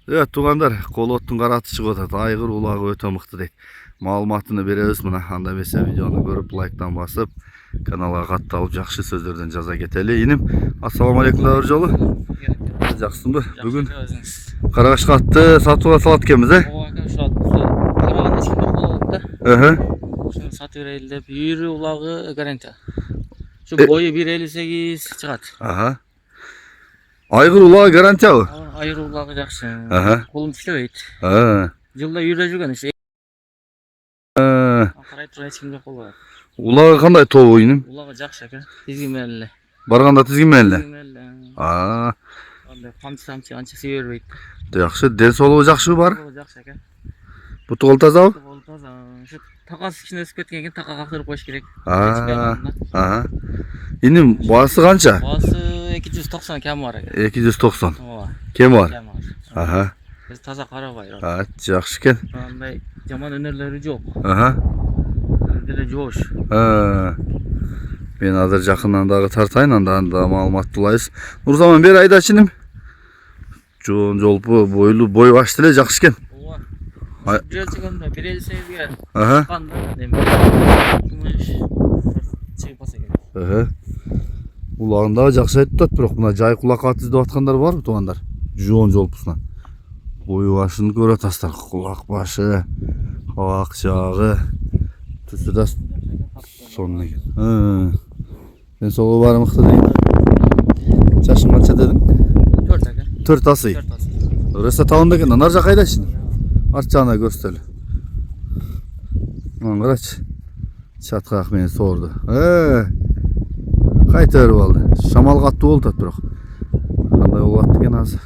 Evet туғандар, колоттың қараты шығып жатады. Айғыр улағы өте мықты дейді. Маалыматыны беребиз мына. Анда эмесе видеоны көрүп, лайктан басып, каналга катталып, жакшы сөздөрдөн жаза кетели. Иним, ассаламу алейкум да бир жолу. Жакшысыңбы? Бүгүн Карагашка атты сатууга салат экенбиз, Ооба, ошо атты караганда ушундай болот да. Ошону сатып берели деп, үйрү улагы гарантия. Şu boyu 1.58 çıkat. Aha. Ayğır ulağı garantiyabı? Ayır ulağı жақсы. Aha. Kolum işlebeydi. Ha. Жылда үйрө жүргөн işte. Ha. Карай тура эч кимде кол бар. Ulağı qanday тобу иним? Улагы жақсы экен. Тизгин менен эле. Барганда тизгин менен эле? Тизгин менен эле. А. Андай камчы анча сие бербейт. Жакшы, ден соолугу жакшы бар? Жақсы экен. Буту кол тазабы? Кол таза. Şu takası içine өсүп кеткен экен, така кактырып коюш керек. Ага. Иним, баасы канча? Баасы 290 кем бар экен. 290. Ооба. Кем бар? Кем бар. Ага. Биз таза карабай. А, жакшы экен. Андай жаман өнөрлөрү жок. Ага. Деле жош. Мен азыр жакындан дагы тартайын, анда маалыматтуулайбыз. Нурзаман бери айдачы иним. Жоон жолпу бойлуу, бой башты эле жакшы экен. Жол чыгымда 1.58 Ага. Канда эми. Чыгып баса керек. Ага. Улагында жакшы айтып атат, бирок мына жай кулак ат издеп аткандар барбы туугандар? Жоон жолпусунан. Бою башын көрө атасыздар, кулак башы, кабак жагы. Түсү да сонун экен. Мен солго бары мыкты дейм. Жашың канча дедиң? 4 экен. 4 асый. 4 асы. Рыса табында экен, нар жак айдачы. Арт жагына көрсөтөлү. Мына карачы. Чаткак мени соорду. Кайта берип алды. Шамал каттуу болуп атат бирок. Кандай болуп атты экен азыр.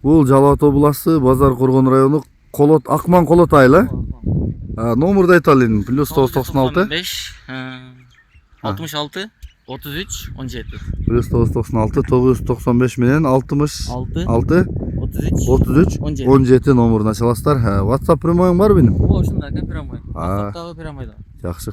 Бул Жалал Ата областы, Базар Коргон району, Колот, Акман Колот айылы. Номерди айталы эдим. +996 66 33 17. +996 995 менен 66 33 17 номеруна чаласыздар. WhatsApp премоюң барбы менин? Ошондой экен, прямой. WhatsApp'тагы прямой да. Жакшы.